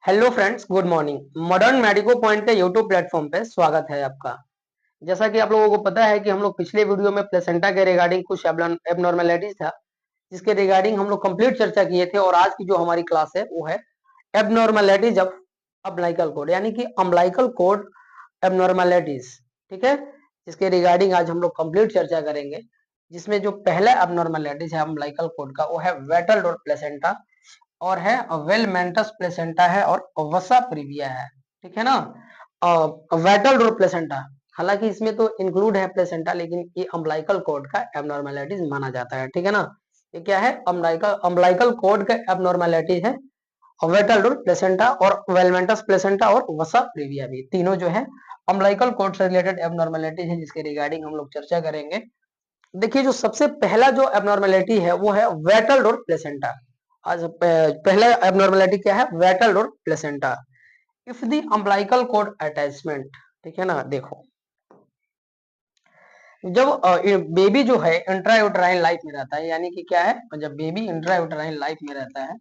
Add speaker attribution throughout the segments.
Speaker 1: Hello friends, good morning. Modern medico point के YouTube platform पे स्वागत है आपका। जैसा कि आप लोगों को पता है कि हम लोग पिछले वीडियो में प्लेसेंटा के रिगार्डिंग कुछ एबनॉर्मेलिटीज था, जिसके रिगार्डिंग हम लोग कंप्लीट चर्चा किए थे। और आज की जो हमारी क्लास है वो है एबनॉर्मेलिटीज ऑफ अम्बिलिकल कोड, यानी कि अम्बिलिकल कोड एबनॉर्मेलिटीज। ठीक है, जिसके रिगार्डिंग आज हम लोग कंप्लीट चर्चा करेंगे। जिसमें जो पहला एबनॉर्मेलिटीज है अम्बिलिकल कोड का, वो है वेटल डोर प्लेसेंटा, और है वेल मेंटस प्लेसेंटा है, और वसा प्रीविया है। ठीक है ना। वेटल डोर प्लेसेंटा, हालांकि इसमें तो इंक्लूड है प्लेसेंटा, लेकिन ये अम्बिलिकल कॉर्ड का एबनॉर्मेलिटीज माना जाता है। ठीक है ना। ये क्या है? अम्बिलिकल कॉर्ड का एबनॉर्मेलिटी है वेटल डोर प्लेसेंटा और वेलमेंटस प्लेसेंटा और वसा प्रीविया भी, तीनों जो है अम्बिलिकल कॉर्ड से रिलेटेड एबनॉर्मेलिटी है, जिसके रिगार्डिंग हम लोग चर्चा करेंगे। देखिए, जो सबसे पहला जो एबनॉर्मेलिटी है वो है वेटल डोर प्लेसेंटा। आज पहला एबनॉर्मेलिटी क्या है? Battledore placenta if the umbilical cord attachment. ठीक है ना। देखो, जब बेबी जो है इंट्रायूटेराइन लाइफ में रहता है, यानी कि क्या है, जब बेबी इंट्रायूटेराइन लाइफ में रहता है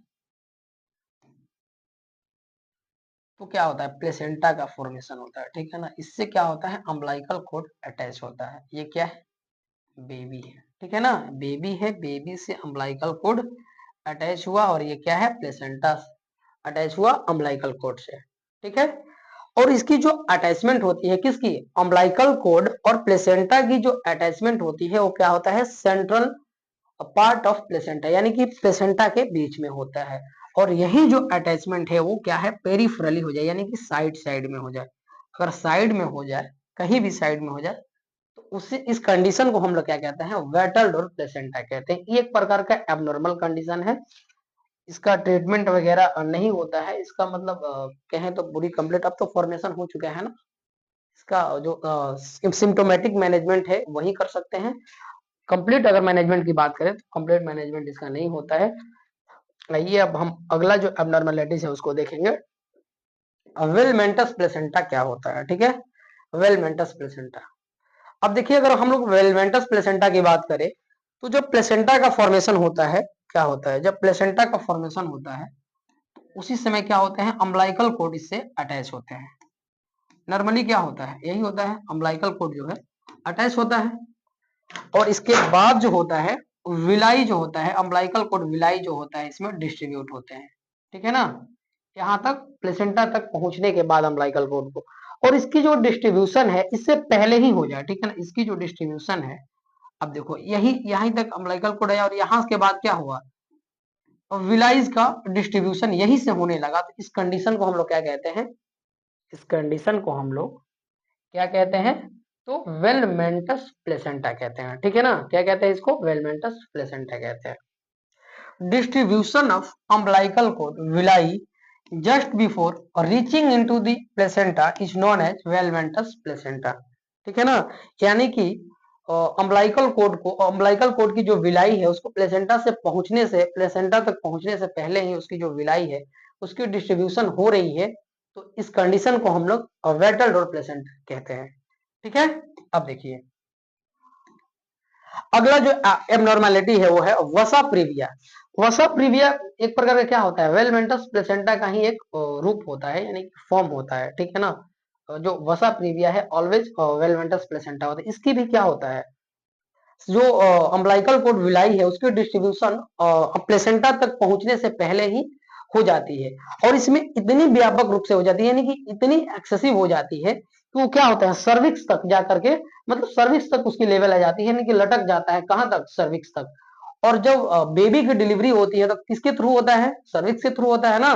Speaker 1: तो क्या होता है? प्लेसेंटा का फॉर्मेशन होता है। ठीक है ना। इससे क्या होता है? अम्बिलिकल कॉर्ड अटैच होता है। ये क्या है? बेबी है। ठीक है ना। बेबी है, बेबी से अम्बिलिकल कॉर्ड अटैच हुआ, और ये क्या है? प्लेसेंटा अटैच हुआ अम्बिलिकल कॉर्ड से। ठीक है। और इसकी जो अटैचमेंट होती है, किसकी? अम्बिलिकल कॉर्ड और प्लेसेंटा की जो अटैचमेंट होती है वो क्या होता है? सेंट्रल पार्ट ऑफ प्लेसेंटा, यानी कि प्लेसेंटा के बीच में होता है। और यही जो अटैचमेंट है वो क्या है? पेरिफेरली हो जाए, यानी कि साइड साइड में हो जाए। अगर साइड में हो जाए, कहीं भी साइड में हो जाए, तो उससे इस कंडीशन को हम लोग क्या कहते हैं? वेटल डोर प्लेसेंटा कहते हैं। ये एक प्रकार का एबनॉर्मल कंडीशन है। इसका ट्रीटमेंट वगैरह नहीं होता है। इसका मतलब कहें तो पूरी कंप्लीट अब तो फॉर्मेशन हो चुका है ना। इसका जो सिम्टोमेटिक मैनेजमेंट है वही कर सकते हैं। कंप्लीट अगर मैनेजमेंट की बात करें तो कंप्लीट मैनेजमेंट इसका नहीं होता है। आइए अब हम अगला जो एबनॉर्मेलिटीज है उसको देखेंगे। वेलमेंटस प्लेसेंटा क्या होता है? ठीक है, वेलमेंटस प्लेसेंटा। अब देखिए, अगर हम लोग वेलमेंटस प्लेसेंटा की बात करें तो जब प्लेसेंटा का फॉर्मेशन होता है, क्या होता है? जब प्लेसेंटा का फॉर्मेशन होता है उसी समय क्या होते हैं? अम्बिलिकल कॉर्ड इससे अटैच होते हैं। नॉर्मली क्या होता है? यही होता है, अम्बिलिकल कॉर्ड जो है अटैच होता है। और इसके बाद जो होता है विलाई जो होता है, अम्बिलिकल कॉर्ड विलाई जो होता है इसमें डिस्ट्रीब्यूट होते हैं। ठीक है ना। यहाँ तक प्लेसेंटा तक पहुंचने के बाद अम्बिलिकल कॉर्ड को, और इसकी जो डिस्ट्रीब्यूशन है इससे पहले ही हो जाए। ठीक है ना। इसकी जो डिस्ट्रीब्यूशन है, अब देखो, यही यहीं तक अम्बिलिकल कोड है, और यहाँ के बाद क्या हुआ? विलाइज का डिस्ट्रीब्यूशन यहीं से होने लगा। तो इस कंडीशन को हम लोग क्या कहते हैं? इस कंडीशन को हम लोग क्या कहते हैं? तो वेलमेंटस प्लेसेंटा कहते हैं। ठीक है ना। क्या कहते हैं इसको? वेलमेंटस प्लेसेंटा कहते हैं। Distribution of umbilical cord villi just before reaching into the placenta is known as velamentous placenta. ठीक है ना। यानी कि अम्बिलिकल कोड की जो विलाई है उसको प्लेसेंटा से पहुंचने से, प्लेसेंटा तक पहुंचने से पहले ही उसकी जो विलाई है उसकी डिस्ट्रीब्यूशन हो रही है। तो इस कंडीशन को हम लोग वेटल डोर प्लेसेंटा कहते हैं। ठीक है। अब देखिए, अगला जो एबनॉर्मेलिटी है वो है वसा प्रीविया। वसा प्रीविया एक प्रकार का क्या होता है? वेलमेंटस प्लेसेंटा का ही एक रूप होता है, यानी फॉर्म होता है। ठीक है ना। जो वसा प्रीविया है ऑलवेज वेलमेंटस प्लेसेंटा होता है। इसकी भी क्या होता है? जो अम्बिलिकल कोड विलाई है उसकी डिस्ट्रीब्यूशन प्लेसेंटा तक पहुंचने से पहले ही हो जाती है। और इसमें इतनी व्यापक रूप से हो जाती है, यानी कि इतनी एक्सेसिव हो जाती है कि वो क्या होता है? सर्विक्स तक जा करके, मतलब सर्विक्स तक उसकी लेवल आ जाती है, यानी कि लटक जाता है। कहां तक? सर्विक्स तक। और जब बेबी की डिलीवरी होती है तो किसके थ्रू होता है? सर्विक्स के थ्रू होता है ना।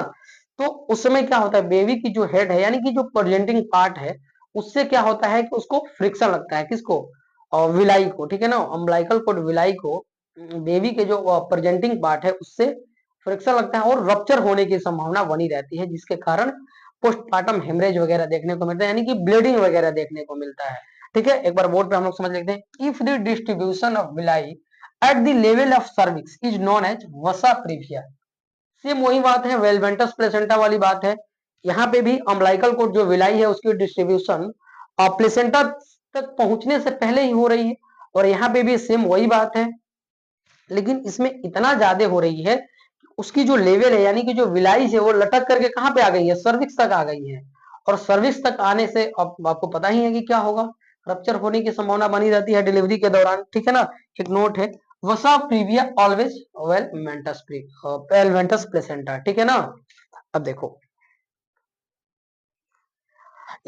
Speaker 1: तो उस समय क्या होता है? बेबी की जो हेड है, यानी कि जो प्रेजेंटिंग पार्ट है, उससे क्या होता है कि उसको फ्रिक्शन लगता है। किसको? विलाई को। ठीक है ना। अम्बिलिकल कोड विलाई को बेबी के जो प्रेजेंटिंग पार्ट है उससे फ्रिक्शन लगता है, और रप्चर होने की संभावना बनी रहती है, जिसके कारण पोस्टमार्टम हेमरेज वगैरह देखने को मिलता है, यानी कि ब्लीडिंग वगैरह देखने को मिलता है। ठीक है। एक बार बोर्ड पे हम लोग समझ लेते हैं। If the distribution of villi at the level of cervix is known as vasa previa. Same वही बात है, वेलवेंटस प्लेसेंटा वाली बात है। यहाँ पे भी अम्बिलिकल कोड जो विलाई है उसकी डिस्ट्रीब्यूशन प्लेसेंटा तक पहुंचने से पहले ही हो रही है, और यहाँ पे भी सेम वही बात है। लेकिन इसमें इतना ज्यादा हो रही है कि उसकी जो लेवल है यानी कि जो विलाई है वो लटक करके कहाँ पे आ गई है, सर्विक्स तक आ गई है। और सर्विक्स तक आने से आपको पता ही है कि क्या होगा, रप्चर होने की संभावना बनी रहती है डिलीवरी के दौरान, ठीक है ना। एक नोट है, वसा प्रीविया ऑलवेज वेल मेंटस प्लेसेंटा, ठीक है ना। अब देखो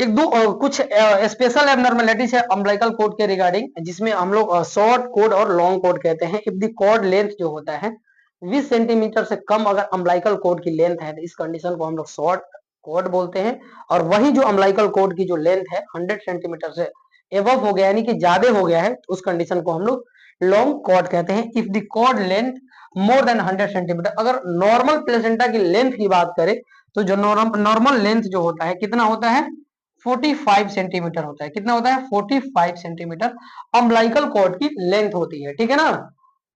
Speaker 1: एक दो कुछ स्पेशल एबनॉर्मेलिटीज है अम्बिलिकल कोड के रिगार्डिंग, जिसमें हम लोग शॉर्ट कोड और लॉन्ग कोड कहते हैं। इफ द कोड लेंथ जो होता है 20 सेंटीमीटर से कम अगर अम्बिलिकल कोड की लेंथ है तो इस कंडीशन को हम लोग शॉर्ट कोड बोलते हैं। और वही जो अम्बिलिकल कोड की जो लेंथ है 100 सेंटीमीटर से एबव हो गया यानी कि ज्यादा हो गया है तो उस कंडीशन को हम लोग लॉन्ग कोड कहते हैं। If the code length more than 100 centimetre, अगर नॉर्मल प्लेसेंटा की लेंथ की बात करें तो जो नॉर्मल लेंथ जो होता है कितना होता है, 45 सेंटीमीटर होता है। कितना होता है, 45 सेंटीमीटर अम्बिलिकल कॉर्ड की लेंथ होती है, ठीक है ना।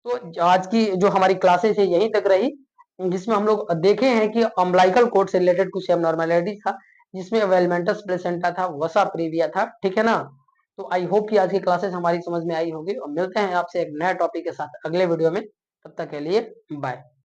Speaker 1: तो आज की जो हमारी क्लासेस है यहीं तक रही, जिसमें हम लोग देखे हैं कि अम्बिलिकल कॉर्ड से रिलेटेड कुछ एबनॉर्मलिटी था, जिसमें वेलमेंटस प्लेसेंटा था, वसा प्रीविया था, ठीक है ना। तो आई होप कि आज की क्लासेस हमारी समझ में आई होगी, और मिलते हैं आपसे एक नया टॉपिक के साथ अगले वीडियो में। तब तक के लिए बाय।